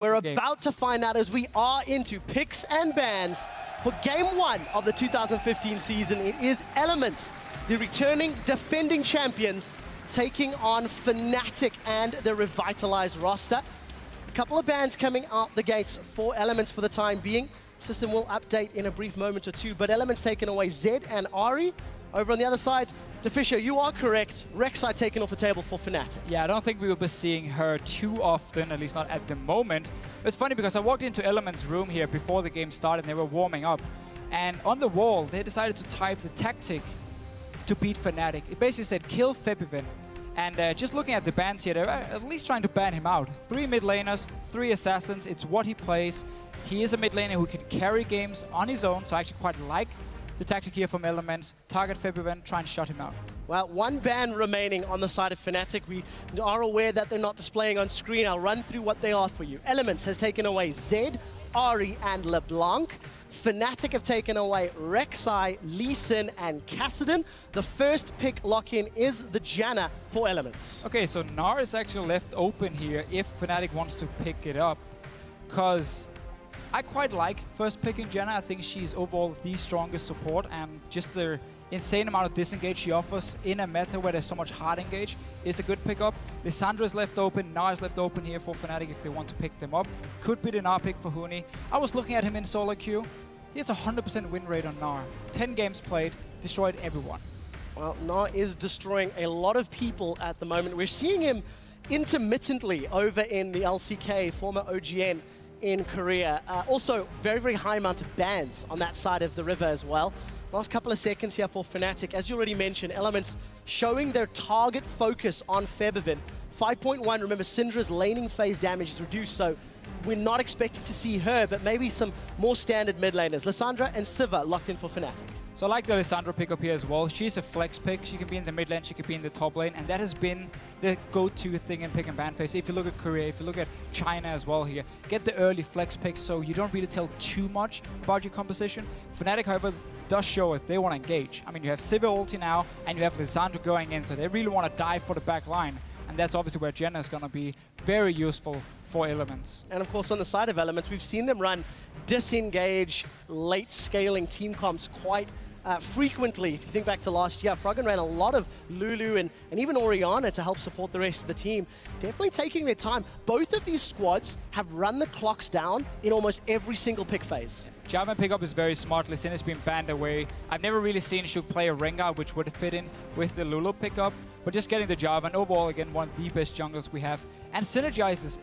We're about to find out as we are into picks and bans for Game 1 of the 2015 season. It is Elements, the returning defending champions, taking on Fnatic and the revitalized roster. A couple of bans coming out the gates for Elements for the time being. System will update in a brief moment or two, but Elements taking away Zed and Ari. Over on the other side, DeFisher, you are correct. Rek'Sai taken off the table for Fnatic. Yeah, I don't think we will be seeing her too often, at least not at the moment. It's funny because I walked into Element's room here before the game started and they were warming up. And on the wall, they decided to type the tactic to beat Fnatic. It basically said, kill Febiven. And just looking at the bans here, they're at least trying to ban him out. 3 mid laners, 3 assassins, it's what he plays. He is a mid laner who can carry games on his own, so I actually quite like the tactic here from Elements. Target Febiven, try and shut him out. Well, 1 ban remaining on the side of Fnatic. We are aware that they're not displaying on screen. I'll run through what they are for you. Elements has taken away Zed, Ari, and LeBlanc. Fnatic have taken away Rek'Sai, Lee Sin, and Kassadin. The first pick lock-in is the Janna for Elements. Okay, so Gnar is actually left open here if Fnatic wants to pick it up, because I quite like first picking Janna. I think she's overall the strongest support, and just the insane amount of disengage she offers in a meta where there's so much hard engage is a good pickup. Lissandra is left open, Gnar is left open here for Fnatic if they want to pick them up. Could be the Gnar pick for Huni. I was looking at him in solo queue. He has a 100% win rate on Gnar. 10 games played, destroyed everyone. Well, Gnar is destroying a lot of people at the moment. We're seeing him intermittently over in the LCK, former OGN, in Korea. Also, very, very high amount of bans on that side of the river as well. Last couple of seconds here for Fnatic. As you already mentioned, Elements showing their target focus on Febiven. 5.1, remember, Syndra's laning phase damage is reduced, so we're not expecting to see her, but maybe some more standard mid laners. Lissandra and Siva locked in for Fnatic. So I like the Lissandra pickup here as well. She's a flex pick. She can be in the mid lane, she can be in the top lane, and that has been the go-to thing in pick and ban phase. If you look at Korea, if you look at China as well here, get the early flex picks so you don't really tell too much about your composition. Fnatic, however, does show us they want to engage. I mean, you have Siva ulti now, and you have Lissandra going in, so they really want to dive for the back line. And that's obviously where Janna is going to be very useful for Elements. And of course, on the side of Elements, we've seen them run disengage, late scaling team comps quite frequently. If you think back to last year, Froggen ran a lot of Lulu and even Orianna to help support the rest of the team. Definitely taking their time. Both of these squads have run the clocks down in almost every single pick phase. Jarvan pickup is very smart. Lee Sin has been banned away. I've never really seen Shuk play a Rengar, which would fit in with the Lulu pickup. But just getting the Jarvan, overall, again, one of the best junglers we have. And synergizes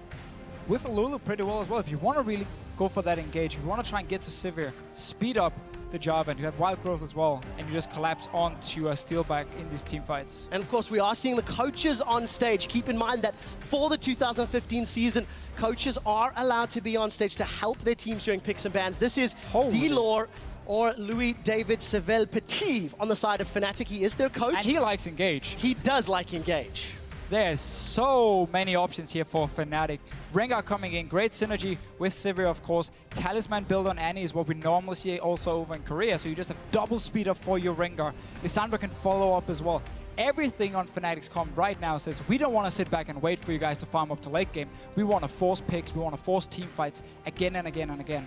with Lulu pretty well as well. If you want to really go for that engage, if you want to try and get to Sivir, speed up the Jarvan. You have wild growth as well, and you just collapse onto a Steelback in these team fights. And of course, we are seeing the coaches on stage. Keep in mind that for the 2015 season, coaches are allowed to be on stage to help their teams during picks and bans. This is D-Lore or Louis David Seville-Petit on the side of Fnatic. He is their coach. And he likes engage. He does like engage. There's so many options here for Fnatic. Rengar coming in, great synergy with Sivir, of course. Talisman build on Annie is what we normally see also over in Korea, so you just have double speed up for your Rengar. Lissandra can follow up as well. Everything on Fnatic's comp right now says we don't want to sit back and wait for you guys to farm up to late game. We want to force picks, we want to force team fights again and again and again.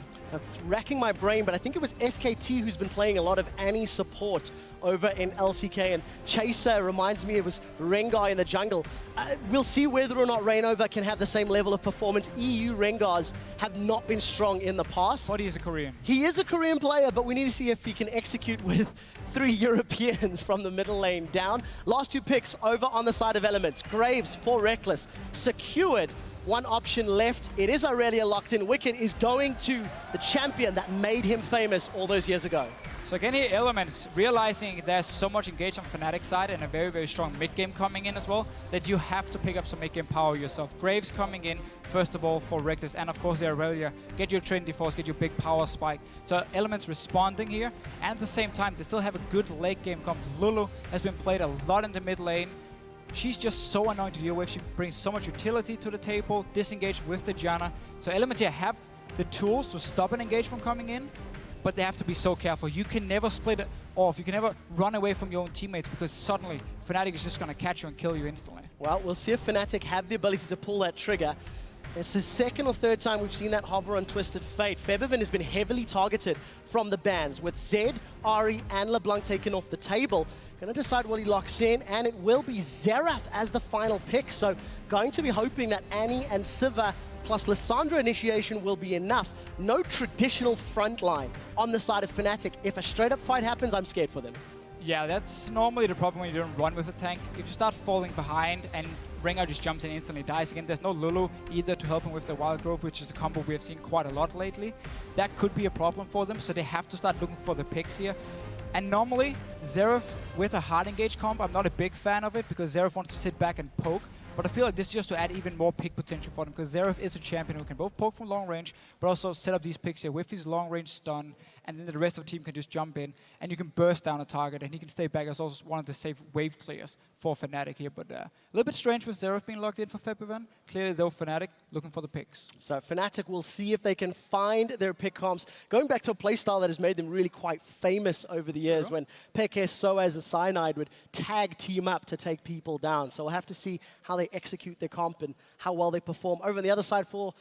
Racking my brain, but I think it was SKT who's been playing a lot of Annie support over in LCK, and Chaser reminds me it was Rengar in the jungle. We'll see whether or not Rainover can have the same level of performance. EU Rengars have not been strong in the past. But he's a Korean. He is a Korean player, but we need to see if he can execute with 3 Europeans from the middle lane down. Last 2 picks over on the side of Elements. Graves for Reckless, secured. 1 option left. It is Aurelia locked in. Wicked is going to the champion that made him famous all those years ago. So again here, Elements realizing there's so much engage on Fnatic side and a very, very strong mid-game coming in as well, that you have to pick up some mid-game power yourself. Graves coming in, first of all, for Reckless, and of course the Aurelia. Get your Trinity Force, get your big power spike. So Elements responding here, and at the same time, they still have a good late game comp. Lulu has been played a lot in the mid lane. She's just so annoying to deal with. She brings so much utility to the table, disengage with the Janna. So Elements here have the tools to stop an engage from coming in, but they have to be so careful. You can never split it off. You can never run away from your own teammates, because suddenly Fnatic is just going to catch you and kill you instantly. Well, we'll see if Fnatic have the ability to pull that trigger. It's the second or third time we've seen that hover on Twisted Fate. Febiven has been heavily targeted from the bans, with Zed, Ari, and LeBlanc taken off the table. Going to decide what he locks in, and it will be Xerath as the final pick. So going to be hoping that Annie and Siva plus Lissandra initiation will be enough. No traditional front line on the side of Fnatic. If a straight-up fight happens, I'm scared for them. Yeah, that's normally the problem when you don't run with a tank. If you start falling behind and Ringer just jumps in and instantly dies again, there's no Lulu either to help him with the wild growth, which is a combo we have seen quite a lot lately. That could be a problem for them, so they have to start looking for the picks here. And normally, Xerath with a hard engage comp, I'm not a big fan of it because Xerath wants to sit back and poke. But I feel like this is just to add even more pick potential for them, because Xerath is a champion who can both poke from long range, but also set up these picks here with his long range stun, and then the rest of the team can just jump in, and you can burst down a target, and he can stay back as also one of the safe wave clears for Fnatic here. But a little bit strange with Xerath being locked in for Febiven. Clearly, though, Fnatic looking for the picks. So Fnatic will see if they can find their pick comps, going back to a playstyle that has made them really quite famous over the years, when Peke, Soaz, and Cyanide would tag team up to take people down. So we'll have to see how they execute their comp and how well they perform. Over on the other side for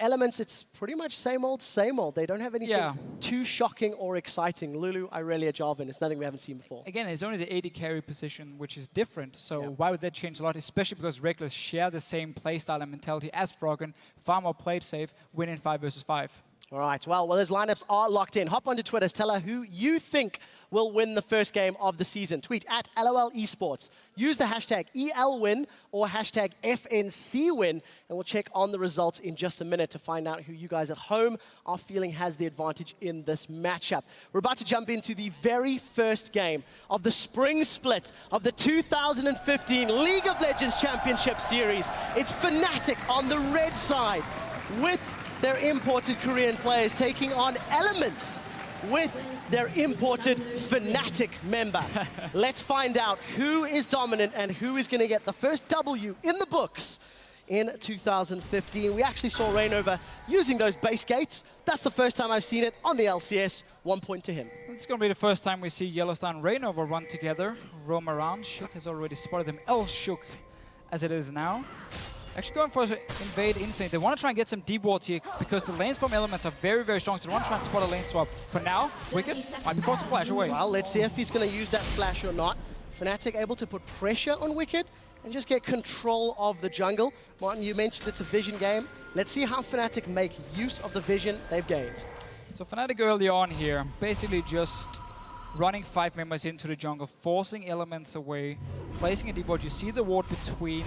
Elements, it's pretty much same old, same old. They don't have anything too shocking or exciting. Lulu, Irelia, Jarvan, it's nothing we haven't seen before. Again, it's only the AD carry position, which is different. So why would that change a lot? Especially because Reckless share the same playstyle and mentality as Froggen. Far more played safe, winning 5 versus 5. All right, well, those lineups are locked in. Hop onto Twitter, tell her who you think will win the first game of the season. Tweet at LOL Esports. Use the hashtag ELWin or hashtag FNCWin, and we'll check on the results in just a minute to find out who you guys at home are feeling has the advantage in this matchup. We're about to jump into the very first game of the spring split of the 2015 League of Legends Championship Series. It's Fnatic on the red side with their imported Korean players taking on Elements with their imported Fnatic member. Let's find out who is dominant and who is going to get the first W in the books in 2015. We actually saw Rainover using those base gates. That's the first time I've seen it on the LCS. 1 point to him. It's going to be the first time we see Yellowstar and Rainover run together, roam around. Shook has already spotted them. Shook as it is now. Actually going for invade insane. They want to try and get some deep wards here because the lanes from Elements are very, very strong. So they want to try and spot a lane swap. For now, Wicked might be forced to flash away. Well, let's see if he's going to use that flash or not. Fnatic able to put pressure on Wicked and just get control of the jungle. Martin, you mentioned it's a vision game. Let's see how Fnatic make use of the vision they've gained. So Fnatic early on here, basically just running 5 members into the jungle, forcing Elements away, placing a deep ward. You see the ward between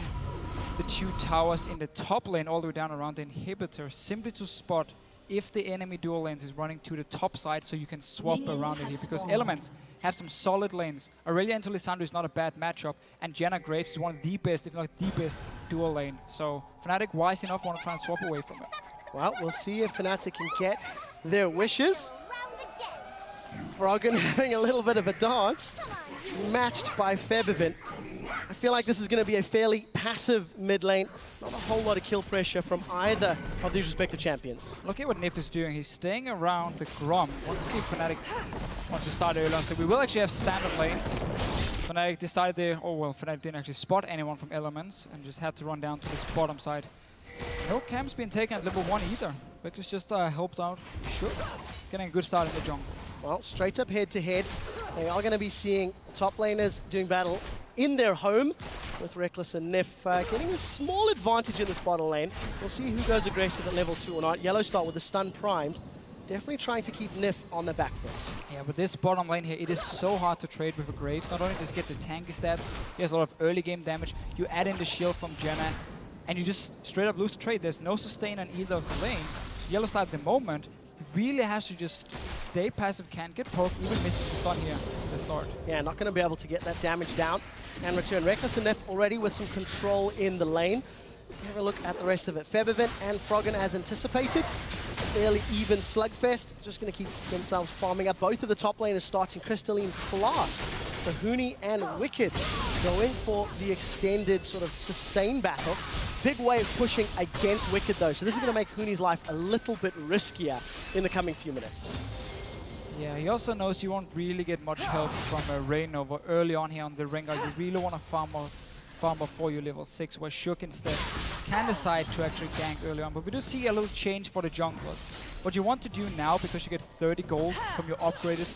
the 2 towers in the top lane all the way down around the inhibitor, simply to spot if the enemy dual lanes is running to the top side so you can swap around it here, because Elements have some solid lanes. Aurelia into Lissandra is not a bad matchup, and Janna Graves is one of the best, if not the best, dual lane. So Fnatic, wise enough, want to try and swap away from it. Well, we'll see if Fnatic can get their wishes. Froggen having a little bit of a dance, matched by Febiven. I feel like this is going to be a fairly passive mid lane. Not a whole lot of kill pressure from either of these respective champions. Look at what Nif is doing. He's staying around the Grom. Want to see if Fnatic wants to start early on. So we will actually have standard lanes. Fnatic decided they... Oh, well, Fnatic didn't actually spot anyone from Elements and just had to run down to this bottom side. No camps being taken at level 1 either. Victor's just helped out. Sure. Getting a good start in the jungle. Well, straight up head-to-head. They are going to be seeing top laners doing battle in their home, with Reckless and Nif getting a small advantage in this bottom lane. We'll see who goes aggressive at level 2 or not. Yellowstar with the stun primed, definitely trying to keep Nif on the back foot. Yeah, but this bottom lane here, it is so hard to trade with a Graves. Not only does he get the tanky stats, he has a lot of early game damage. You add in the shield from Janna, and you just straight up lose the trade. There's no sustain on either of the lanes. So Yellowstar at the moment really has to just stay passive, can't get poked, even missing the stun here at the start. Yeah, not going to be able to get that damage down and return. Reckless and Nef already with some control in the lane. Have a look at the rest of it. Febiven and Froggen as anticipated. Fairly even slugfest. Just going to keep themselves farming up. Both of the top laners starting Crystalline Flask. So Huni and Wicked going for the extended sort of sustain battle. Big way of pushing against Wicked though. So this is going to make Huni's life a little bit riskier in the coming few minutes. Yeah, he also knows you won't really get much help from a Rainover early on here on the Rengar. You really want to farm before you level 6, where Shook instead can decide to actually gank early on, but we do see a little change for the junglers. What you want to do now, because you get 30 gold from your upgraded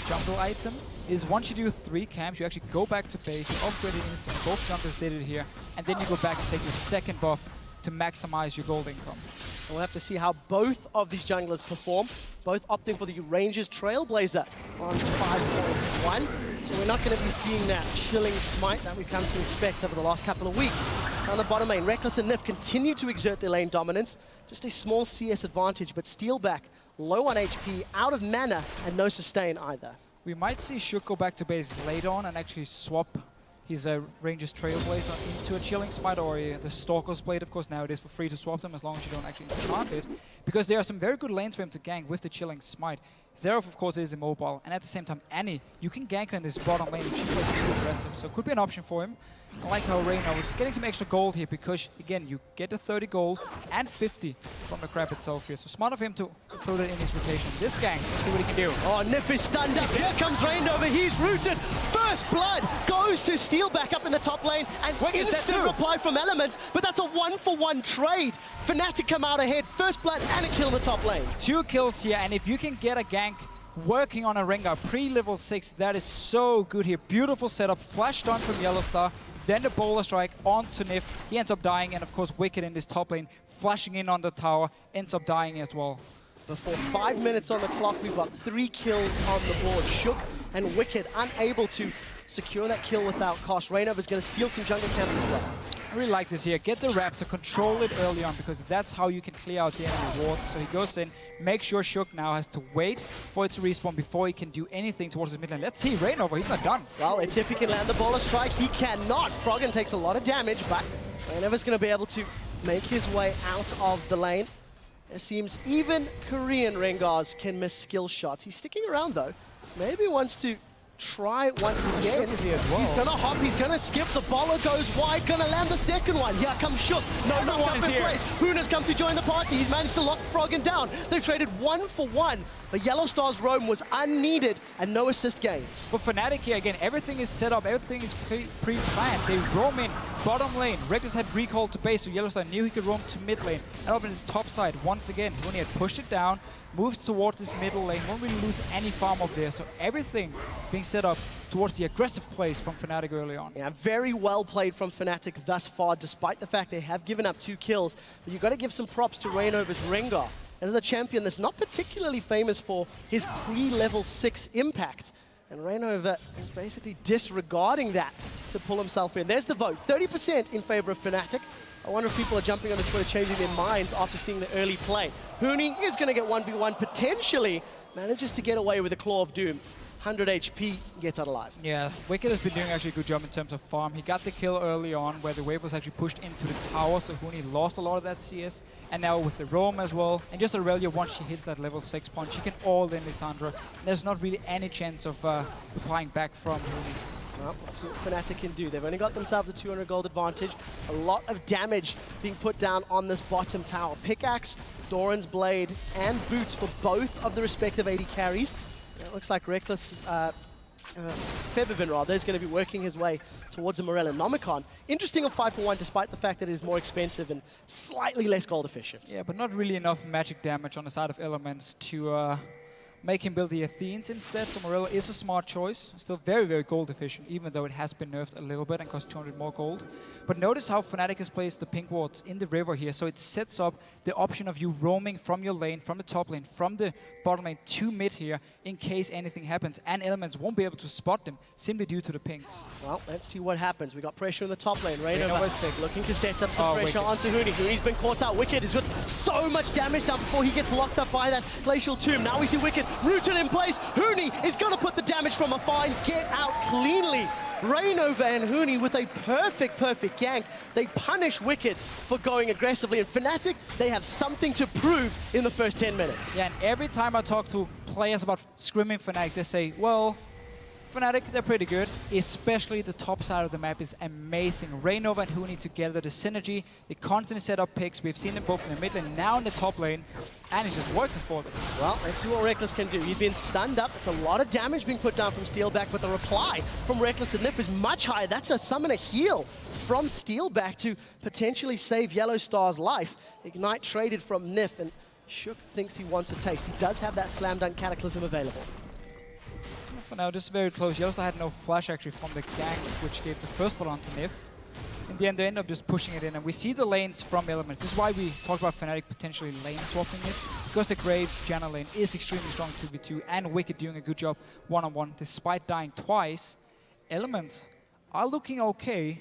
jungle item, is once you do 3 camps, you actually go back to base, you upgrade it instantly, both junglers did it here, and then you go back and take your second buff to maximize your gold income. We'll have to see how both of these junglers perform, both opting for the Rangers Trailblazer on 5.1. So we're not going to be seeing that chilling smite that we've come to expect over the last couple of weeks. On the bottom lane, Reckless and Nif continue to exert their lane dominance. Just a small CS advantage, but Steelback low on HP, out of mana, and no sustain either. We might see Shook go back to base later on and actually swap his Rangers Trailblazer into a Chilling Smite or the Stalker's Blade. Of course, now it is for free to swap them as long as you don't actually enchant it, because there are some very good lanes for him to gank with the Chilling Smite. Xerath, of course, is immobile, and at the same time, Annie, you can gank her in this bottom lane if she plays too aggressive, so it could be an option for him. I like how Reyna, we're just getting some extra gold here, because, again, you get the 30 gold and 50 from the crab itself here, so smart of him to include it in his rotation. This gang, let's see what he can do. Oh, Nif is stunned up. Here comes Rainover. He's rooted. First blood goes to Steelback up in the top lane, and instant reply from Elements, but that's a 1-for-1 trade. Fnatic come out ahead. First blood and a kill in the top lane. 2 kills here, and if you can get a gank working on a Rengar pre-level 6, that is so good here. Beautiful setup, flashed on from Yellowstar, then the Boulder Strike onto Nif. He ends up dying, and of course Wicked in this top lane, flashing in on the tower, ends up dying as well. Before 5 minutes on the clock, we've got 3 kills on the board. Shook and Wicked unable to secure that kill without cost. Rainover's going to steal some jungle camps as well. I really like this here. Get the Raptor, control it early on, because that's how you can clear out the enemy wards. So he goes in, make sure Shook now has to wait for it to respawn before he can do anything towards his mid lane. Let's see Rainover, he's not done. Well, it's if he can land the Boulder Strike. He cannot. Froggen takes a lot of damage, but Rainover's going to be able to make his way out of the lane. It seems even Korean Rengars can miss skill shots. He's sticking around though. Maybe wants to try once again. Shook is here as well. He's gonna hop, he's gonna skip, the Bola goes wide, gonna land the second one. Here comes Shook. No knock up in place. Huna's come to join the party. He's managed to lock Froggen down. They've traded 1-for-1, but Yellowstar's roam was unneeded and no assist gains. For Fnatic here, again, everything is set up, everything is pre-planned. They roam in, bottom lane. Reckless had recall to base, so Yellowstar knew he could roam to mid lane. And up in his top side, once again, when he had pushed it down, moves towards this middle lane, won't really lose any farm up there. So everything being set up towards the aggressive plays from Fnatic early on. Yeah, very well played from Fnatic thus far, despite the fact they have given up 2 kills. But you've got to give some props to Rainover's Rengar. As a champion that's not particularly famous for his pre-level 6 impact. And Rainover is basically disregarding that to pull himself in. There's the vote, 30% in favor of Fnatic. I wonder if people are jumping on the Twitter, changing their minds after seeing the early play. Huni is going to get 1v1, potentially manages to get away with a Claw of Doom. 100 HP, gets out alive. Yeah, Wicked has been doing actually a good job in terms of farm. He got the kill early on where the wave was actually pushed into the tower, so Huni lost a lot of that CS. And now with the roam as well, and just Aurelia, once she hits that level 6 punch, she can all-in Lissandra. There's not really any chance of replying back from Huni. Well, let's see what Fnatic can do. They've only got themselves a 200 gold advantage. A lot of damage being put down on this bottom tower. Pickaxe, Doran's Blade, and Boots for both of the respective 80 carries. It looks like Reckless, Febivin rather, is going to be working his way towards a Morella Nomicon. Interesting on 5-for-1, despite the fact that it is more expensive and slightly less gold efficient. Yeah, but not really enough magic damage on the side of Elements to make him build the Athenes instead. So Morella is a smart choice. Still very, very gold efficient, even though it has been nerfed a little bit and costs 200 more gold. But notice how Fnatic has placed the pink wards in the river here. So it sets up the option of you roaming from your lane, from the top lane, from the bottom lane to mid here, in case anything happens. And Elements won't be able to spot them simply due to the pinks. Well, let's see what happens. We got pressure in the top lane. Rainover looking to set up some pressure onto Huni. Huni's been caught out. Wicked has got so much damage down before he gets locked up by that Glacial Tomb. Now we see Wicked rooted in place. Huni is going to put the damage from afar and get out cleanly. Rainover and Huni with a perfect gank. They punish Wicked for going aggressively. And Fnatic, they have something to prove in the first 10 minutes. Yeah, and every time I talk to players about scrimming Fnatic, they say, well, Fnatic, they're pretty good, especially the top side of the map is amazing. Rainover and Huni together, the synergy, they constantly set up picks. We've seen them both in the mid lane, now in the top lane. and he's just working for them. Well, let's see what Reckless can do. He's been stunned up. It's a lot of damage being put down from Steelback, but the reply from Reckless and Nif is much higher. That's a summon a heal from Steelback to potentially save Yellow Star's life. Ignite traded from Nif, and Shook thinks he wants a taste. He does have that Slam Dunk Cataclysm available. For now, just very close. Yellowstar had no flash actually from the gank, which gave the first blood onto Nif. In the end, they end up just pushing it in, and we see the lanes from Elements. This is why we talk about Fnatic potentially lane swapping it, because the Graves Janna lane is extremely strong 2v2, and Wicked doing a good job one-on-one. Despite dying twice, Elements are looking okay,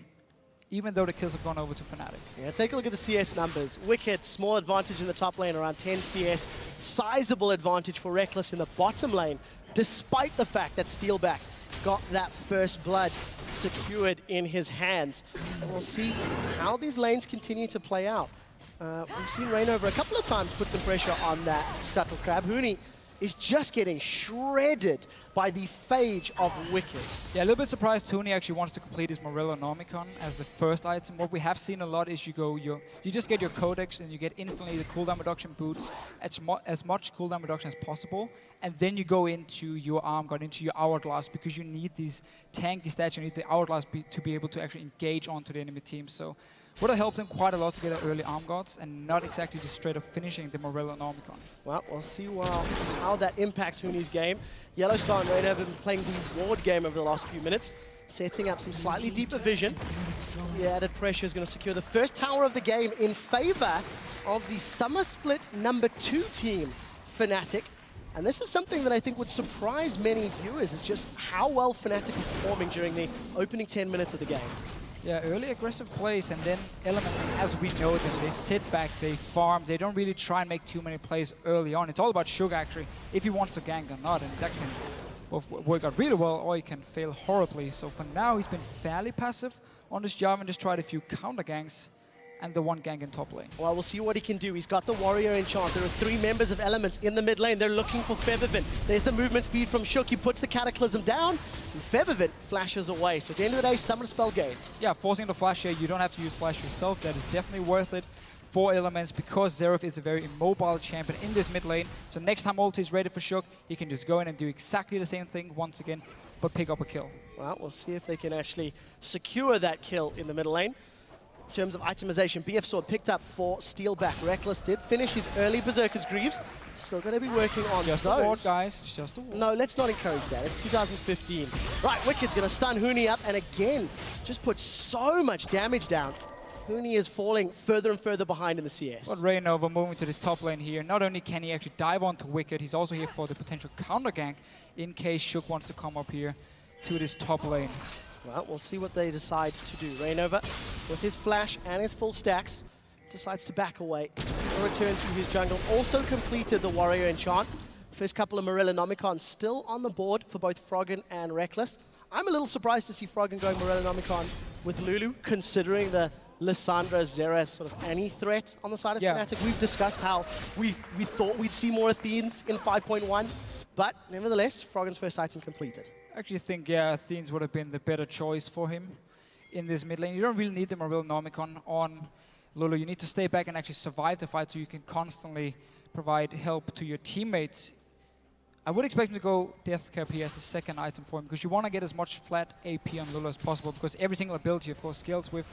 even though the kills have gone over to Fnatic. Yeah, take a look at the CS numbers. Wicked, small advantage in the top lane, around 10 CS. Sizable advantage for Reckless in the bottom lane, despite the fact that Steelback got that first blood secured in his hands. And we'll see how these lanes continue to play out. We've seen Rainover a couple of times put some pressure on that Scuttle Crab. Huni is just getting shredded by the Phage of Wicked. Yeah, a little bit surprised Tony actually wants to complete his Morello Nomicon as the first item. What we have seen a lot is you just get your Codex and you get instantly the cooldown reduction boots, as much cooldown reduction as possible, and then you go into your Arm Guard, into your Hourglass, because you need these tanky stats, you need the Hourglass to be able to actually engage onto the enemy team. So would have helped him quite a lot to get an early Arm Guards and not exactly just straight up finishing the Morello Nomicon. Well, we'll see how that impacts Huni's game. Yellowstar and Rain have been playing the ward game over the last few minutes, setting up some slightly deeper vision. The added pressure is going to secure the first tower of the game in favor of the Summer Split #2 team, Fnatic. And this is something that I think would surprise many viewers, is just how well Fnatic is performing during the opening 10 minutes of the game. Yeah, early aggressive plays, and then Elements, as we know them, they sit back, they farm, they don't really try and make too many plays early on. It's all about Sugar, actually, if he wants to gank or not, and that can both work out really well, or he can fail horribly. So for now, he's been fairly passive on this job and just tried a few counter ganks, and the one gank in top lane. Well, we'll see what he can do. He's got the Warrior Enchant. There are 3 members of Elements in the mid lane. They're looking for Feathervin. There's the movement speed from Shook. He puts the Cataclysm down, and Feathervin flashes away. So at the end of the day, Summon Spell gained. Yeah, forcing the flash here, you don't have to use flash yourself. That is definitely worth it for Elements, because Xerath is a very immobile champion in this mid lane. So next time ulti is ready for Shook, he can just go in and do exactly the same thing once again, but pick up a kill. Well, we'll see if they can actually secure that kill in the middle lane. In terms of itemization, BF Sword picked up for Steelback. Reckless did finish his early Berserker's Greaves. Still going to be working on just those. Just a ward, guys. Just a ward. No, let's not encourage that. It's 2015. Right, Wicked's going to stun Huni up, and again, just put so much damage down. Huni is falling further and further behind in the CS. But Rainover moving to this top lane here. Not only can he actually dive onto Wicked, he's also here for the potential counter gank in case Shook wants to come up here to this top lane. Well, we'll see what they decide to do. Rainover, with his flash and his full stacks, decides to back away. He'll return to his jungle. Also completed the Warrior Enchant. First couple of Morello Nomicons still on the board for both Froggen and Reckless. I'm a little surprised to see Froggen going Morello Nomicon with Lulu, considering the Lissandra Xerath sort of any threat on the side of Fnatic. We've discussed how we thought we'd see more Athenes in 5.1, but nevertheless, Froggen's first item completed. I actually think, yeah, Athenes would have been the better choice for him in this mid lane. You don't really need the Morello Nomicon on Lulu. You need to stay back and actually survive the fight so you can constantly provide help to your teammates. I would expect him to go Death Cap here as the second item for him, because you want to get as much flat AP on Lulu as possible, because every single ability, of course, scales with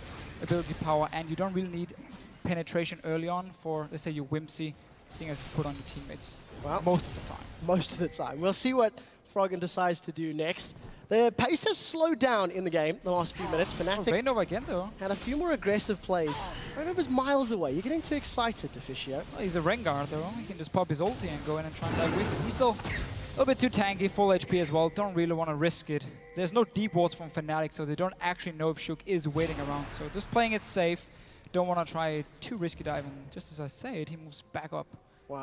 ability power, and you don't really need penetration early on for, let's say, your Whimsy, seeing as it's put on your teammates. Well, most of the time. Most of the time. We'll see what Froggen decides to do next. The pace has slowed down in the game the last few minutes. Fnatic Rainover again, though. Had a few more aggressive plays. Rainover's miles away. You're getting too excited, Deficio. Well, he's a Rengar, though. He can just pop his ulti and go in and try and dive with it. He's still a little bit too tanky, full HP as well. Don't really want to risk it. There's no deep wards from Fnatic, so they don't actually know if Shook is waiting around. So just playing it safe. Don't want to try a too risky dive. And just as I say it, he moves back up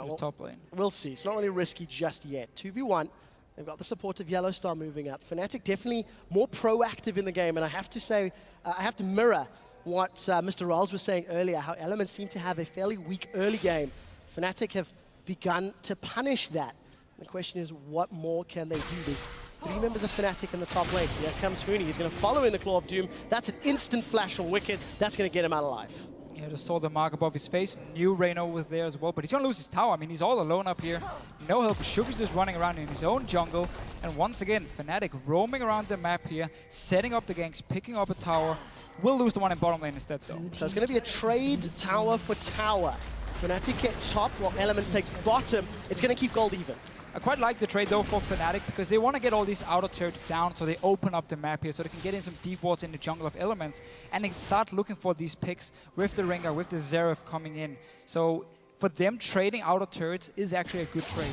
his top lane. We'll see. It's not really risky just yet. 2v1. They've got the support of Yellowstar moving up. Fnatic definitely more proactive in the game, and I have to say, I have to mirror what Mr. Rolls was saying earlier, how Elements seem to have a fairly weak early game. Fnatic have begun to punish that. The question is, what more can they do? There's 3 members of Fnatic in the top lane. Here comes Huni. He's going to follow in the Claw of Doom. That's an instant flash from Wicked. That's going to get him out alive. Yeah, Yeah, just saw the mark above his face. Knew Reno was there as well, but he's gonna lose his tower. I mean, he's all alone up here. No help. Shook is just running around in his own jungle. And once again, Fnatic roaming around the map here, setting up the ganks, picking up a tower. Will lose the one in bottom lane instead, though. So it's gonna be a trade tower for tower. Fnatic get top while Elements take bottom. It's gonna keep gold even. I quite like the trade though for Fnatic because they want to get all these outer turrets down so they open up the map here so they can get in some deep wards in the jungle of Elements and they can start looking for these picks with the Rengar, with the Xerath coming in. So for them, trading outer turrets is actually a good trade.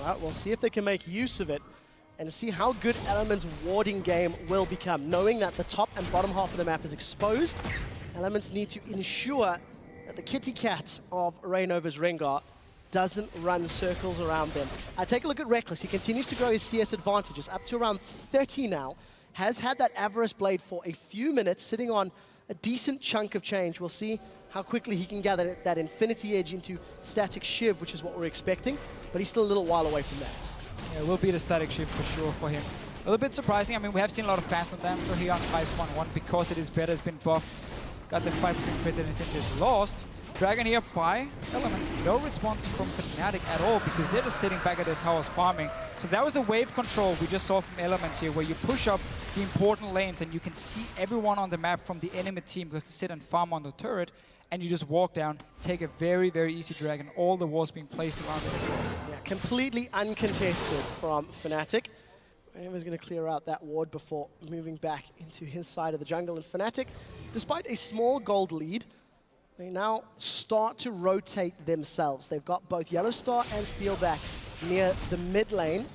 Right, we'll see if they can make use of it and see how good Elements' warding game will become. Knowing that the top and bottom half of the map is exposed, Elements need to ensure that the kitty cat of Reignover's Rengar doesn't run circles around them. Take a look at Reckless. He continues to grow his CS advantages up to around 30 now. Has had that Avarice Blade for a few minutes, sitting on a decent chunk of change. We'll see how quickly he can gather that Infinity Edge into Static Shiv, which is what we're expecting. But he's still a little while away from that. Yeah, it will be the Static Shiv for sure for him. A little bit surprising. I mean, we have seen a lot of Phantom Dancer here on 5.1 because it is better. It's been buffed. Got the 5% crit and Infinity Edge lost. Dragon here by Elements. No response from Fnatic at all because they're just sitting back at their towers farming. So that was the wave control we just saw from Elements here, where you push up the important lanes and you can see everyone on the map from the enemy team because they sit and farm on the turret, and you just walk down, take a very, very easy Dragon. All the walls being placed around it. Yeah, completely uncontested from Fnatic. Reignover's going to clear out that ward before moving back into his side of the jungle. And Fnatic, despite a small gold lead, they now start to rotate themselves. They've got both Yellow Star and Steelback near the mid lane.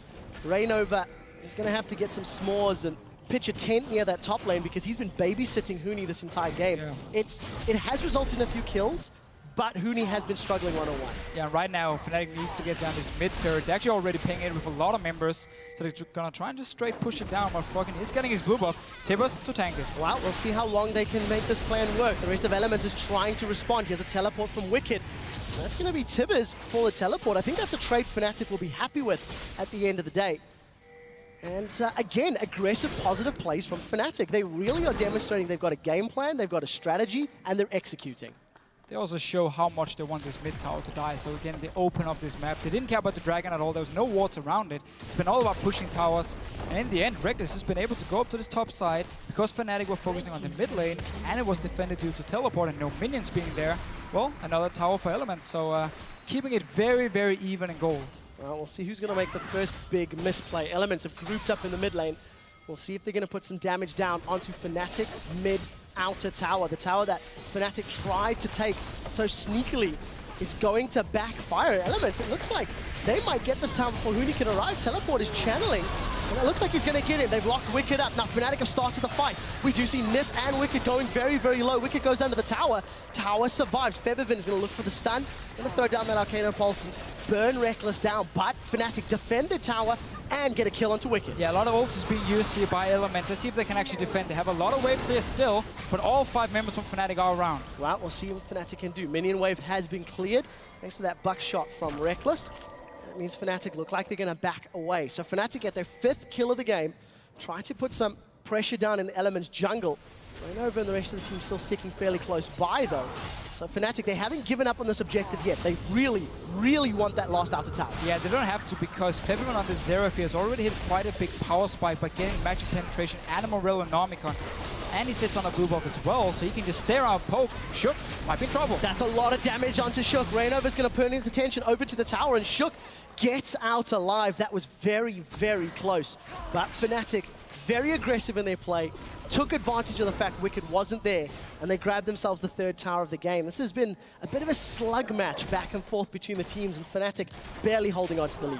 Reignover is going to have to get some s'mores and pitch a tent near that top lane because he's been babysitting Huni this entire game. Yeah. It has resulted in a few kills, but Huni has been struggling one-on-one. Yeah, right now Fnatic needs to get down this mid turret. They're actually already pinging it with a lot of members, so they're gonna try and just straight push it down while fucking is getting his blue buff. Tibbers to tank it. Well, we'll see how long they can make this plan work. The rest of Elements is trying to respond. He has a teleport from Wicked. That's gonna be Tibbers for the teleport. I think that's a trade Fnatic will be happy with at the end of the day. And again, aggressive, positive plays from Fnatic. They really are demonstrating they've got a game plan, they've got a strategy, and they're executing. They also show how much they want this mid tower to die. So again, they open up this map. They didn't care about the Dragon at all. There was no wards around it. It's been all about pushing towers. And in the end, Reckless has been able to go up to this top side because Fnatic were focusing on the mid lane and it was defended due to teleport and no minions being there. Well, another tower for Elements. So keeping it very, very even in gold. Well, we'll see who's going to make the first big misplay. Elements have grouped up in the mid lane. We'll see if they're going to put some damage down onto Fnatic's mid outer tower. The tower that Fnatic tried to take so sneakily is going to backfire. Elements, it looks like they might get this tower before Huni can arrive. Teleport is channeling, and it looks like he's going to get him. They've locked Wicked up. Now Fnatic have started the fight. We do see Nip and Wicked going very, very low. Wicked goes under the tower. Tower survives. Feathervin is going to look for the stun. Going to throw down that Arcano Pulse and burn Reckless down, but Fnatic defend the tower and get a kill onto Wicked. Yeah, a lot of ults is being used here by Elements. Let's see if they can actually defend. They have a lot of wave clear still, but all 5 members from Fnatic are around. Well, we'll see what Fnatic can do. Minion wave has been cleared thanks to that buckshot from Reckless. That means Fnatic look like they're going to back away. So Fnatic get their 5th kill of the game, try to put some pressure down in the Elements jungle. Reignover and the rest of the team still sticking fairly close by, though. So Fnatic, they haven't given up on this objective yet. They really, really want that last outer tower. Yeah, they don't have to because Featherman on the Xerath has already hit quite a big power spike by getting magic penetration and Morello Nomicon. And he sits on a blue buff as well, so he can just stare out poke. Shook might be in trouble. That's a lot of damage onto Shook. Reignover's going to turn his attention over to the tower, and Shook gets out alive. That was very, very close. But Fnatic, very aggressive in their play, took advantage of the fact Wicked wasn't there, and they grabbed themselves the 3rd tower of the game. This has been a bit of a slug match back and forth between the teams, and Fnatic barely holding on to the lead.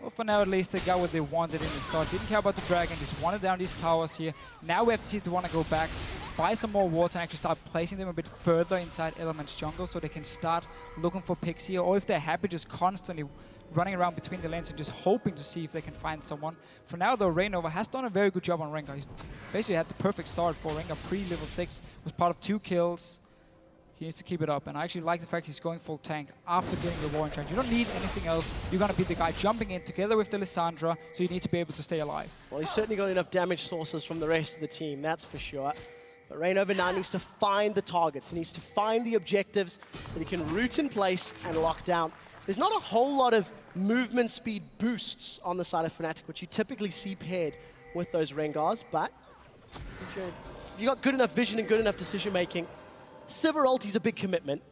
Well, for now at least, they got what they wanted in the start. Didn't care about the Dragon, just wanted down these towers here. Now we have to see if they want to go back, buy some more wards, and actually start placing them a bit further inside Elements jungle so they can start looking for picks here, or if they're happy just constantly running around between the lanes and just hoping to see if they can find someone. For now, though, Reignover has done a very good job on Rengar. He's basically had the perfect start for Rengar pre-level 6, was part of 2 kills. He needs to keep it up, and I actually like the fact he's going full tank after getting the war in charge. You don't need anything else. You're going to be the guy jumping in together with the Lissandra, so you need to be able to stay alive. Well, he's certainly got enough damage sources from the rest of the team, that's for sure. But Reignover now needs to find the targets. He needs to find the objectives that he can root in place and lock down. There's not a whole lot of movement speed boosts on the side of Fnatic, which you typically see paired with those Rengars, but if you got good enough vision and good enough decision making, Sivir ulti's a big commitment.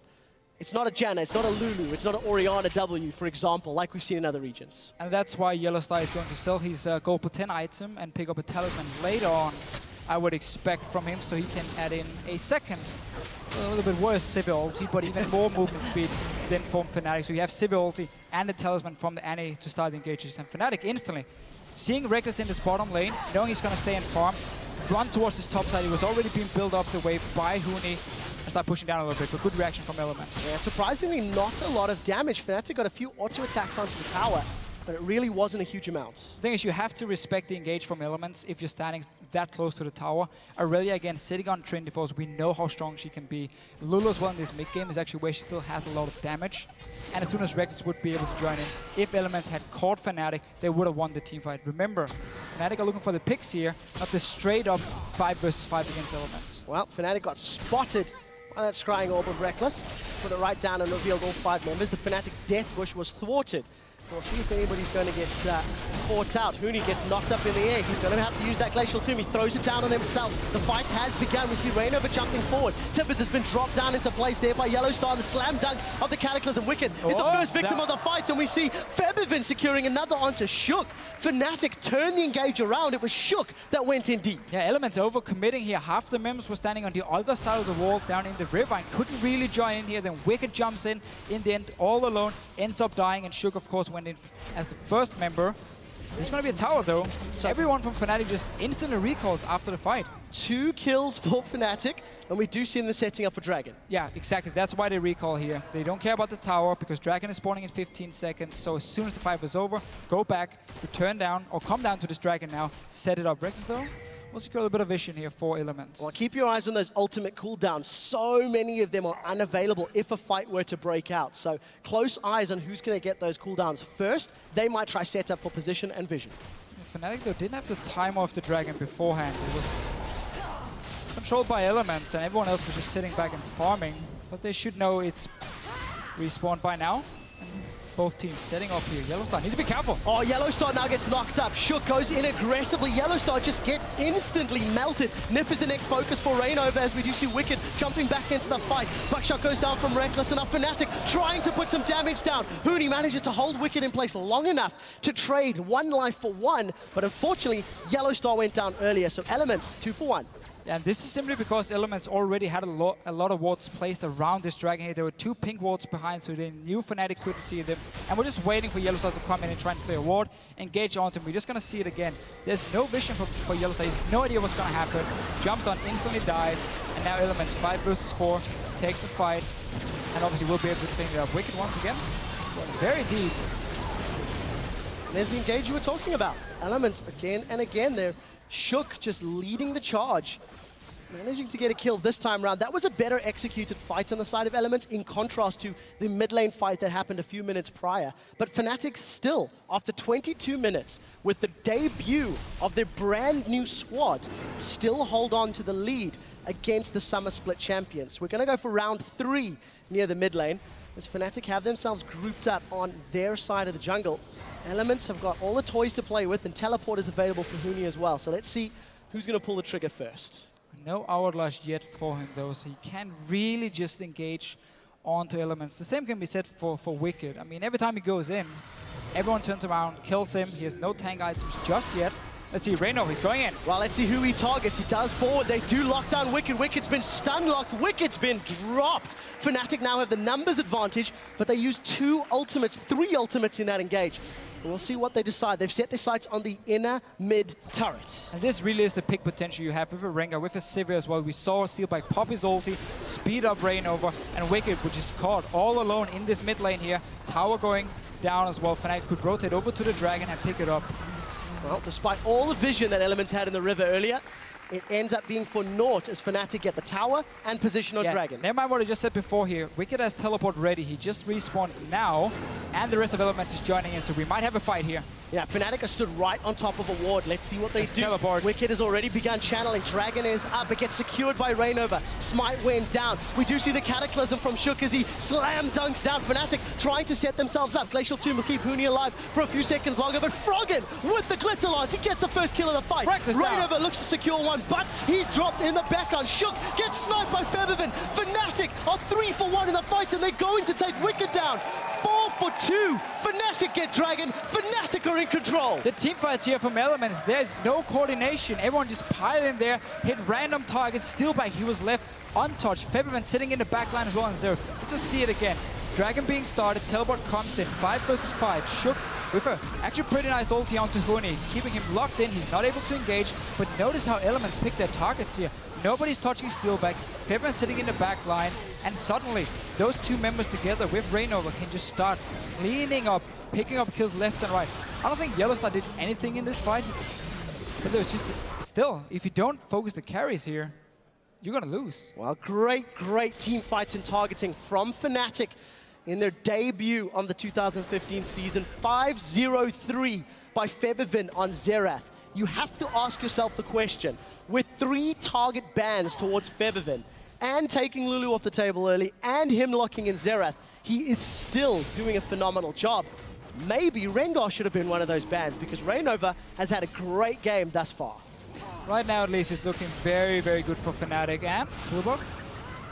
It's not a Janna, it's not a Lulu, it's not an Orianna W, for example, like we've seen in other regions. And that's why Yellowstar is going to sell his gold per 10 item and pick up a talisman later on, I would expect from him, so he can add in a second, a little bit worse Sivir ulti, but even more movement speed than from Fnatic. So you have Sivir ulti and the talisman from the Annie to start the engages. And Fnatic instantly, seeing Reckless in this bottom lane, knowing he's going to stay and farm, run towards this top side. He was already being built up the way by Huni, and start pushing down a little bit, but good reaction from Elements. Yeah, surprisingly not a lot of damage. Fnatic got a few auto attacks onto the tower, but it really wasn't a huge amount. The thing is, you have to respect the engage from Elements if you're standing that close to the tower. Aurelia, again, sitting on Trinity Force, we know how strong she can be. Lulu as well in this mid-game is actually where she still has a lot of damage. And as soon as Reckless would be able to join in, if Elements had caught Fnatic, they would have won the teamfight. Remember, Fnatic are looking for the picks here, not the straight-up 5 versus 5 against Elements. Well, Fnatic got spotted by that scrying orb of Reckless. Put it right down and revealed all 5 members. The Fnatic Death Bush was thwarted. We'll see if anybody's going to get caught out. Huni gets knocked up in the air. He's going to have to use that Glacial Tomb. He throws it down on himself. The fight has begun. We see Reignover jumping forward. Timbers has been dropped down into place there by Yellowstar. The slam dunk of the Cataclysm. Wicked is the first victim of the fight, and we see Febiven securing another onto Shook. Fnatic turned the engage around. It was Shook that went in deep. Yeah, Elements over-committing here. Half the members were standing on the other side of the wall down in the river and couldn't really join in here. Then Wicked jumps in the end, all alone, ends up dying, and Shook, of course, went in as the first member. There's going to be a tower, though. So everyone from Fnatic just instantly recalls after the fight. 2 kills for Fnatic, and we do see them setting up for Dragon. Yeah, exactly. That's why they recall here. They don't care about the tower because Dragon is spawning in 15 seconds. So as soon as the fight was over, go back, return down, or come down to this Dragon now, set it up. Reckless, though, we'll secure a little bit of vision here for Elements. Well, keep your eyes on those ultimate cooldowns. So many of them are unavailable if a fight were to break out. So close eyes on who's going to get those cooldowns first. They might try set up for position and vision. Fnatic, though, didn't have to time off the Dragon beforehand. It was controlled by Elements, and everyone else was just sitting back and farming. But they should know it's respawned by now. And both teams setting up here. Yellowstar needs to be careful. Oh, Yellowstar now gets knocked up. Shook goes in aggressively. Yellowstar just gets instantly melted. Nip is the next focus for Reignover as we do see Wicked jumping back into the fight. Buckshot goes down from Reckless, and now Fnatic trying to put some damage down. Huni manages to hold Wicked in place long enough to trade 1 life for 1, but unfortunately, Yellowstar went down earlier, so Elements 2 for 1. And this is simply because Elements already had a lot of wards placed around this Dragon here. There were 2 pink wards behind, so they knew Fnatic couldn't see them. And we're just waiting for Yellowstar to come in and try and clear a ward, engage onto him. We're just going to see it again. There's no vision for Yellowstar. He has no idea what's going to happen. Jumps on, instantly dies. And now Elements 5 versus 4 takes the fight. And obviously we'll be able to clean it up. Wicked once again. Very deep. There's the engage you were talking about. Elements again and again there. Shook just leading the charge. Managing to get a kill this time around. That was a better executed fight on the side of Elements in contrast to the mid lane fight that happened a few minutes prior. But Fnatic still, after 22 minutes, with the debut of their brand new squad, still hold on to the lead against the Summer Split champions. We're going to go for round 3 near the mid lane as Fnatic have themselves grouped up on their side of the jungle. Elements have got all the toys to play with, and teleport is available for Huni as well. So let's see who's going to pull the trigger first. No Hourglass yet for him, though, so he can't really just engage onto Elements. The same can be said for Wicked. I mean, every time he goes in, everyone turns around, kills him. He has no tank items just yet. Let's see, Reignover, he's going in. Well, let's see who he targets. He does forward. They do lock down Wicked. Wicked's been stun locked. Wicked's been dropped. Fnatic now have the numbers advantage, but they use 3 ultimates in that engage. We'll see what they decide. They've set their sights on the inner mid turret. And this really is the pick potential you have with a Rengar, with a Sivir as well. We saw Steelbike pop his ulti, speed up Reignover, and Wicked, which is caught all alone in this mid lane here. Tower going down as well. Fnatic could rotate over to the Dragon and pick it up. Well, despite all the vision that Elements had in the river earlier, it ends up being for naught as Fnatic get the tower and position on Dragon. Never mind what I just said before here. Wicked has teleport ready. He just respawned now, and the rest of Elements is joining in, so we might have a fight here. Yeah, Fnatic are stood right on top of a ward. Let's see what they do. Teleport. Wicked has already begun channeling. Dragon is up. It gets secured by Rainover. Smite went down. We do see the Cataclysm from Shook as he slam dunks down. Fnatic trying to set themselves up. Glacial Tomb will keep Huni alive for a few seconds longer, but Froggen with the Glitter Lance, he gets the first kill of the fight. Rainover looks to secure one, but he's dropped in the background. Shook gets sniped by Febiven. Fnatic are 3 for 1 in the fight, and they're going to take Wicked down. 4 for 2. Fnatic get Dragon. Fnatic are in control. The team fights here from Elements, there's no coordination. Everyone just piled in there, hit random targets. Steelback, he was left untouched. Febiven sitting in the backline as well on 0. Let's just see it again. Dragon being started, teleport comes in, 5 versus 5. Shook with a actually pretty nice ulti onto Huni, keeping him locked in. He's not able to engage, but notice how Elements pick their targets here. Nobody's touching Steelback. Febiven sitting in the back line, and suddenly those two members together with Rainover can just start cleaning up, picking up kills left and right. I don't think Yellowstar did anything in this fight, but there's just still, if you don't focus the carries here, you're gonna lose. Well, great team fights and targeting from Fnatic in their debut on the 2015 season. 5-0-3 by Febiven on Xerath. You have to ask yourself the question, with 3 target bans towards Febiven, and taking Lulu off the table early, and him locking in Xerath, he is still doing a phenomenal job. Maybe Rengar should have been one of those bans, because Rainover has had a great game thus far. Right now, at least, it's looking very, very good for Fnatic. And Bulbok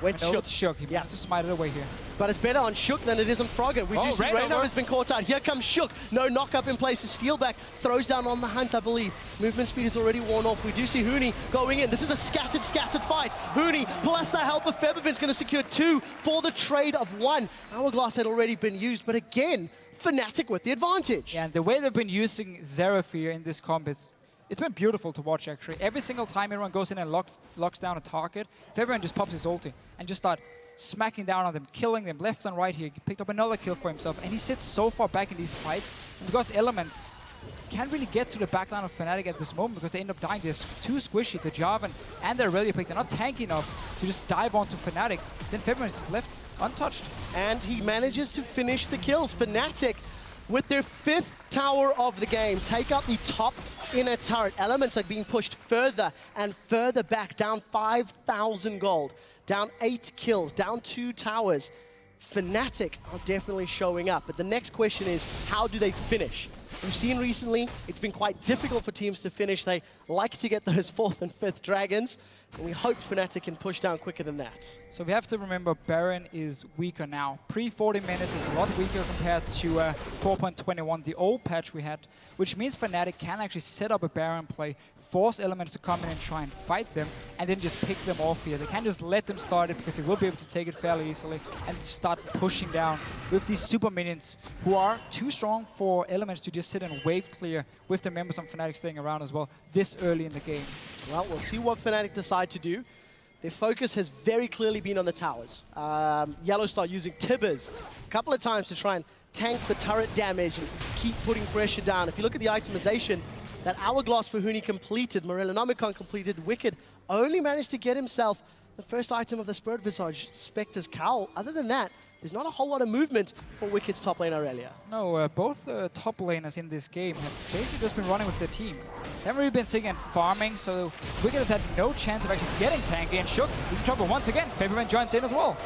went Shook. He wants to smite it away here. But it's better on Shook than it is on Froggen. We do see Rainover has been caught out. Here comes Shook. No knock-up in place. Steelback throws down on the hunt, I believe. Movement speed is already worn off. We do see Huni going in. This is a scattered fight. Huni plus the help of Febiven's going to secure 2 for the trade of 1. Hourglass had already been used, but again, Fnatic with the advantage. Yeah, and the way they've been using Xerath here in this comp is, it's been beautiful to watch, actually. Every single time everyone goes in and locks down a target, Febiven just pops his ulti and just start smacking down on them, killing them left and right here. He picked up another kill for himself, and he sits so far back in these fights. And because Elements can't really get to the backline of Fnatic at this moment because they end up dying. They're too squishy. The Jarvan and the Aurelia pick, they're not tanky enough to just dive onto Fnatic. Then Febiven is just left untouched. And he manages to finish the kills. Fnatic, with their 5th tower of the game, take out the top inner turret. Elements are being pushed further and further back, down 5,000 gold, down 8 kills, down 2 towers. Fnatic are definitely showing up, but the next question is, how do they finish? We've seen recently, it's been quite difficult for teams to finish. They like to get those 4th and 5th dragons, and we hope Fnatic can push down quicker than that. So we have to remember Baron is weaker now. Pre-40 minutes is a lot weaker compared to 4.21, the old patch we had, which means Fnatic can actually set up a Baron play, force Elements to come in and try and fight them, and then just pick them off here. They can't just let them start it because they will be able to take it fairly easily and start pushing down with these super minions who are too strong for Elements to just sit and wave clear with the members of Fnatic staying around as well this early in the game. Well, we'll see what Fnatic decide to do. Their focus has very clearly been on the towers. Yellowstar using Tibbers a couple of times to try and tank the turret damage and keep putting pressure down. If you look at the itemization, that Hourglass for Huni completed, Morellonomicon completed, Wicked only managed to get himself the first item of the Spirit Visage, Spectre's Cowl. Other than that, there's not a whole lot of movement for Wicked's top lane Aurelia. No, both top laners in this game have basically just been running with their team. They haven't really been sitting and farming, so Wicked has had no chance of actually getting tanky, and Shook is in trouble once again. Febiven joins in as well.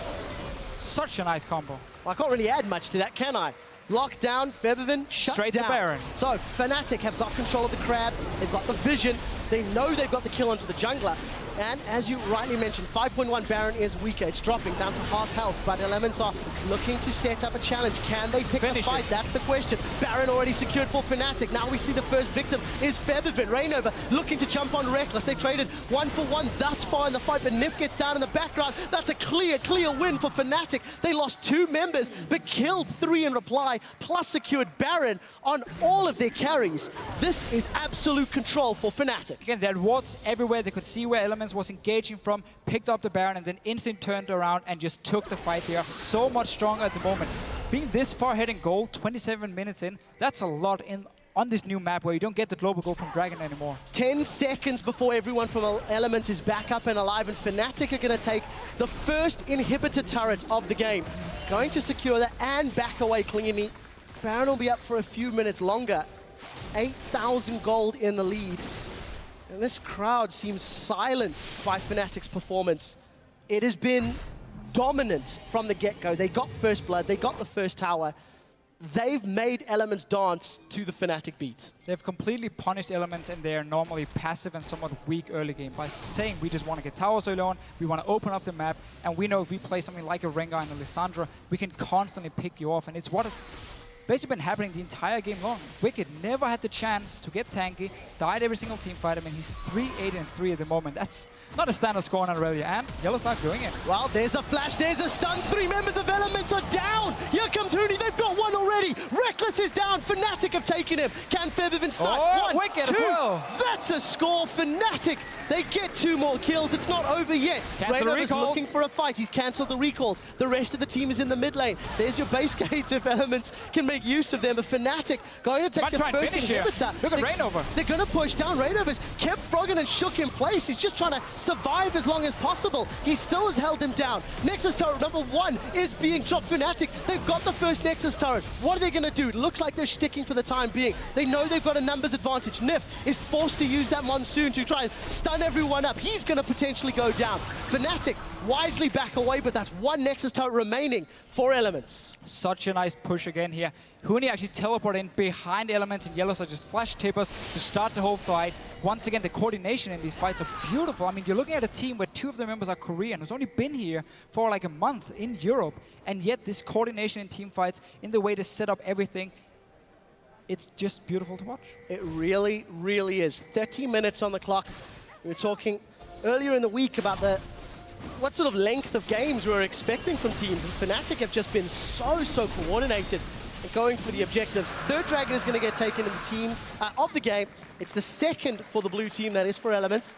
Such a nice combo. Well, I can't really add much to that, can I? Locked down, Febiven, shut straight down. To Baron. So Fnatic have got control of the crab, they've got the vision, they know they've got the kill onto the jungler. And as you rightly mentioned, 5.1 Baron is weaker. It's dropping down to half health, but Elements are looking to set up a challenge. Can they pick the fight? That's the question. Baron already secured for Fnatic. Now we see the first victim is Febiven. Rainover looking to jump on Reckless. They traded 1 for 1 thus far in the fight, but Nif gets down in the background. That's a clear win for Fnatic. They lost 2 members, but killed 3 in reply, plus secured Baron on all of their carries. This is absolute control for Fnatic. Again, there are wards everywhere. They could see where Elements was engaging from, picked up the Baron, and then instantly turned around and just took the fight. They are so much stronger at the moment. Being this far ahead in gold, 27 minutes in, that's a lot on this new map where you don't get the global gold from Dragon anymore. 10 seconds before everyone from Elements is back up and alive, and Fnatic are going to take the first inhibitor turret of the game. Going to secure that and back away cleanly. Baron will be up for a few minutes longer. 8,000 gold in the lead. And this crowd seems silenced by Fnatic's performance. It has been dominant from the get-go. They got first blood, they got the first tower. They've made Elements dance to the Fnatic beat. They've completely punished Elements in their normally passive and somewhat weak early game by saying we just want to get towers early on, we want to open up the map, and we know if we play something like a Rengar and a Lissandra, we can constantly pick you off, and it's what has basically been happening the entire game long. Wicked never had the chance to get tanky, died every single team fight. I mean, he's 3-8-3 at the moment. That's not a standard score on Aurelia, and Yellowstar doing it. Well, there's a flash, there's a stun. 3 members of Elements are down. Here comes Huni, they've got one already. Reckless is down, Fnatic have taken him. Can Febiven snipe? Oh, One, Wicked two. as well. That's a score, Fnatic. They get 2 more kills, it's not over yet. Radov is looking for a fight, he's cancelled the recalls. The rest of the team is in the mid lane. There's your base gates if Elements can make use of them. But Fnatic going to take the first inhibitor. Look at Rainover. They're going to push down. Rainover's kept Froggen and shook in place. He's just trying to survive as long as possible. He still has held him down. Nexus turret number 1 is being dropped. Fnatic, they've got the first Nexus turret. What are they going to do? It looks like they're sticking for the time being. They know they've got a numbers advantage. Nif is forced to use that Monsoon to try and stun everyone up. He's going to potentially go down. Fnatic wisely back away, but that's 1 Nexus turret remaining for Elements. Such a nice push again here. Huni actually teleported in behind Elements, and Yellowstar just flash tippers to start the whole fight. Once again, the coordination in these fights are beautiful. I mean, you're looking at a team where 2 of the members are Korean, who's only been here for like a month in Europe, and yet this coordination in team fights, in the way to set up everything, it's just beautiful to watch. It really, really is. 30 minutes on the clock. We were talking earlier in the week about what sort of length of games we were expecting from teams, and Fnatic have just been so coordinated and going for the objectives. 3rd Dragon is going to get taken in the team of the game. It's the 2nd for the blue team, that is for Elements.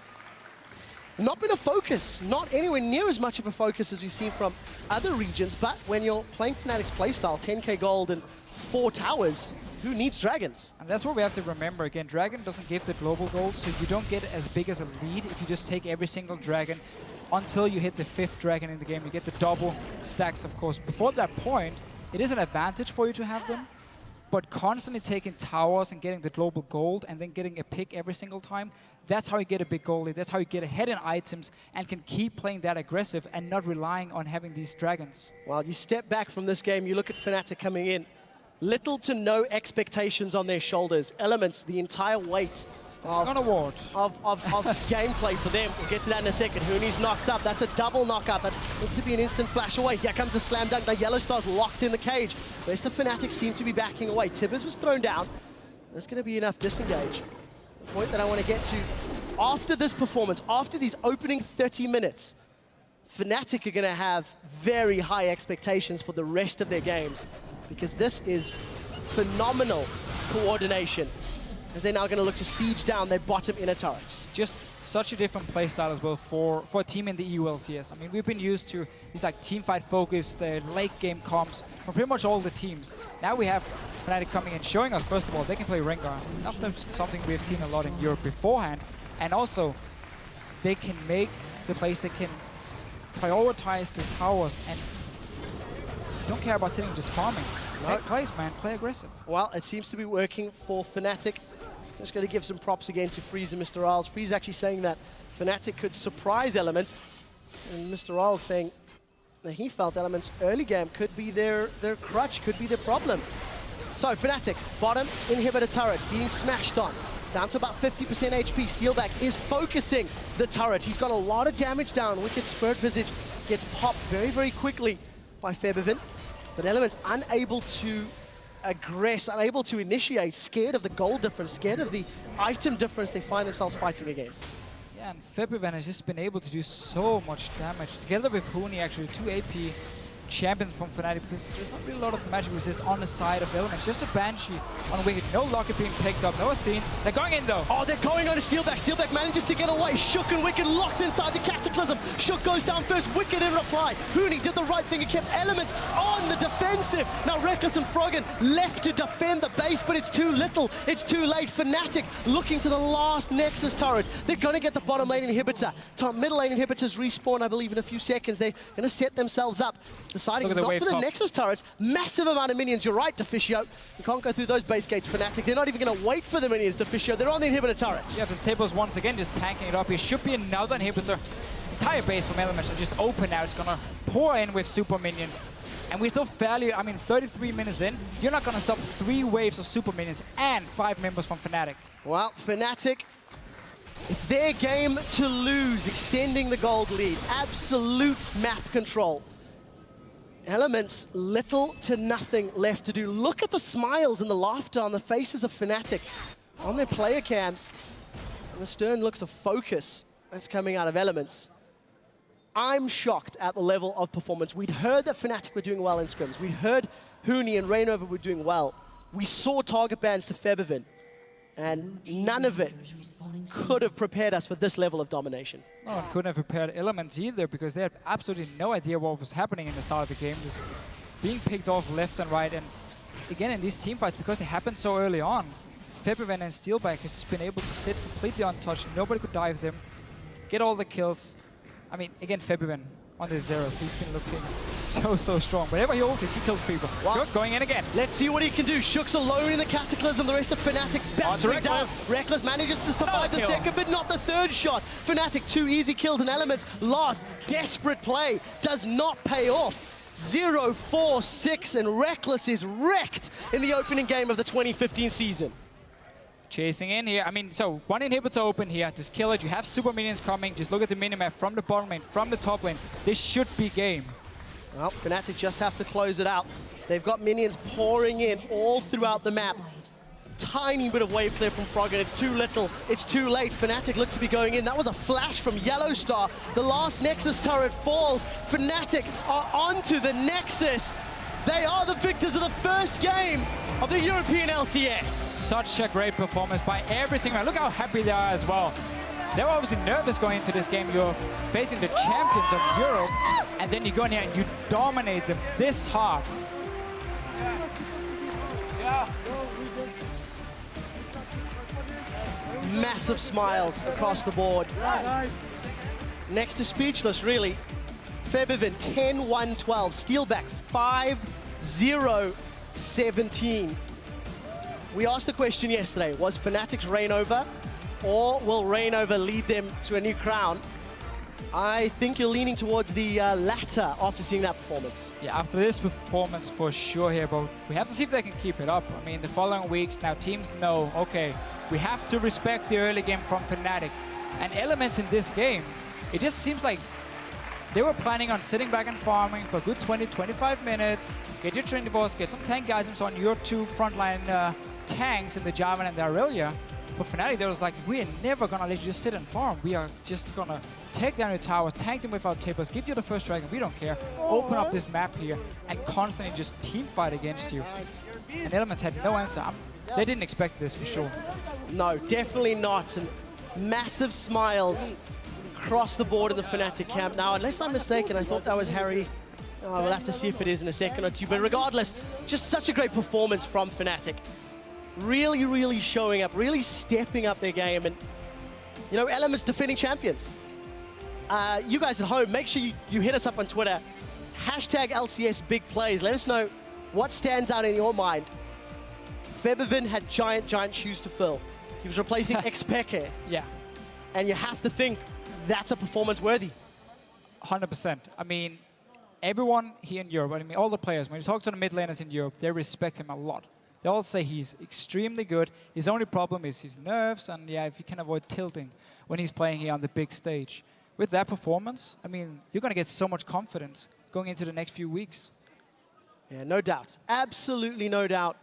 Not been a focus, not anywhere near as much of a focus as we've seen from other regions, but when you're playing Fnatic's playstyle, 10k gold and 4 towers, who needs dragons? And that's what we have to remember. Again, Dragon doesn't give the global gold, so you don't get as big as a lead if you just take every single dragon until you hit the 5th dragon in the game. You get the double stacks, of course. Before that point, it is an advantage for you to have them, but constantly taking towers and getting the global gold and then getting a pick every single time, that's how you get a big gold lead. That's how you get ahead in items and can keep playing that aggressive and not relying on having these dragons. Well, you step back from this game, you look at Fnatic coming in. Little to no expectations on their shoulders. Elements, the entire weight of gameplay for them. We'll get to that in a second. Huni's knocked up. That's a double knock-up. That looks to be an instant flash away. Here comes the slam dunk. Now Yellowstar's locked in the cage. The rest of Fnatic seem to be backing away. Tibbers was thrown down. There's going to be enough disengage. The point that I want to get to, after this performance, after these opening 30 minutes, Fnatic are going to have very high expectations for the rest of their games, because this is phenomenal coordination, as they're now going to look to siege down their bottom inner turrets. Just such a different playstyle as well for a team in the EU LCS. I mean, we've been used to these like teamfight focused late game comps from pretty much all the teams. Now we have Fnatic coming in, showing us, first of all, they can play Rengar. Not something we've seen a lot in Europe beforehand. And also, they can make the plays, they can prioritize the towers and don't care about sitting just farming. No. Plays, man, play aggressive. Well, it seems to be working for Fnatic. Just going to give some props again to Freeze and Mr. Isles. Freeze actually saying that Fnatic could surprise Elements, and Mr. Isles saying that he felt Elements early game could be their crutch, could be their problem. So Fnatic, bottom inhibitor turret being smashed on. Down to about 50% HP. Steelback is focusing the turret. He's got a lot of damage down. Wicked Spirit Visage gets popped very quickly by Febiven. But Elements unable to aggress, unable to initiate, scared of the gold difference, scared of the item difference they find themselves fighting against. Yeah, and Febiven has just been able to do so much damage. Together with Huni, actually, 2 AP champion from Fnatic, because there's not really a lot of magic resist on the side of Elements. Just a Banshee on Wicked. No Locket being picked up, no Athenes. They're going in though. Oh, they're going on to Steelback. Steelback manages to get away. Shook and Wicked locked inside the Cataclysm. Shook goes down first. Wicked in reply. Huni did the right thing and kept Elements on the defensive. Now Reckless and Froggen left to defend the base, but it's too little. It's too late. Fnatic looking to the last Nexus turret. They're going to get the bottom lane inhibitor. Top middle lane inhibitors respawn, I believe, in a few seconds. They're going to set themselves up. The deciding Look at the not wave for the top. Nexus turrets. Massive amount of minions. You're right, Deficio. You can't go through those base gates, Fnatic. They're not even going to wait for the minions, Deficio. They're on the inhibitor turrets. Yeah, the tables once again just tanking it up. Here should be another inhibitor. Entire base from Elements are just open now. It's gonna pour in with super minions. And we're still fairly, 33 minutes in. You're not gonna stop 3 waves of super minions and 5 members from Fnatic. Well, Fnatic, it's their game to lose, extending the gold lead. Absolute map control. Elements, little to nothing left to do. Look at the smiles and the laughter on the faces of Fnatic on their player cams. And the stern looks of focus that's coming out of Elements. I'm shocked at the level of performance. We'd heard that Fnatic were doing well in scrims. We'd heard Huni and Rainover were doing well. We saw target bans to Febiven. And none of it could have prepared us for this level of domination. No one couldn't have prepared Elements either because they had absolutely no idea what was happening in the start of the game. Just being picked off left and right. And again, in these team fights, because they happened so early on, Febiven and Steelback has just been able to sit completely untouched. Nobody could dive them, get all the kills. I mean, again, Febiven on the 0. He's been looking so strong. Whenever he ults, he kills people. Wow. Shook going in again. Let's see what he can do. Shook's alone in the Cataclysm. The rest of Fnatic bouncing down. Reckless manages to survive the second, but not the third shot. Fnatic, 2 easy kills and Elements. Last, desperate play. Does not pay off. 0-4-6, and Reckless is wrecked in the opening game of the 2015 season. Chasing in here. So 1 inhibitor open here. Just kill it. You have super minions coming. Just look at the minimap from the bottom lane, from the top lane. This should be game. Well, Fnatic just have to close it out. They've got minions pouring in all throughout the map. Tiny bit of wave clear from Froggen. It's too little. It's too late. Fnatic look to be going in. That was a flash from Yellowstar. The last Nexus turret falls. Fnatic are onto the Nexus. They are the victors of the first game of the European LCS. Such a great performance by every single man. Look how happy they are as well. They were obviously nervous going into this game. You're facing the champions of Europe, and then you go in here and you dominate them this hard. Massive smiles across the board. Next to speechless, really. Febiven 10-1-12, Steelback 5-0-17. We asked the question yesterday, was Fnatic's reign over, or will Rainover lead them to a new crown? I think you're leaning towards the latter after seeing that performance. Yeah, after this performance for sure here, but we have to see if they can keep it up. The following weeks now teams know, okay, we have to respect the early game from Fnatic. And Elements in this game, it just seems like they were planning on sitting back and farming for a good 20-25 minutes, get your Trinity Force, get some tank items on your 2 frontline tanks in the Jarvan and the Aurelia. But Fnatic, they was like, we are never gonna let you just sit and farm. We are just gonna take down your towers, tank them with our tapers, give you the first dragon, we don't care. Open up this map here and constantly just team fight against you. And Elements had no answer. They didn't expect this for sure. No, definitely not. And massive smiles across the board of the Fnatic camp. Now, unless I'm mistaken, I thought that was Harry. We'll have to see if it is in a second or two. But regardless, just such a great performance from Fnatic. Really showing up, really stepping up their game. And, Elements defending champions. You guys at home, make sure you hit us up on Twitter. Hashtag LCS big plays. Let us know what stands out in your mind. Febiven had giant shoes to fill. He was replacing Xpeke. Yeah. And you have to think that's a performance worthy. 100%. Everyone here in Europe, all the players, when you talk to the mid laners in Europe, they respect him a lot. They all say he's extremely good. His only problem is his nerves, and if he can avoid tilting when he's playing here on the big stage. With that performance, you're going to get so much confidence going into the next few weeks. Yeah, no doubt. Absolutely no doubt.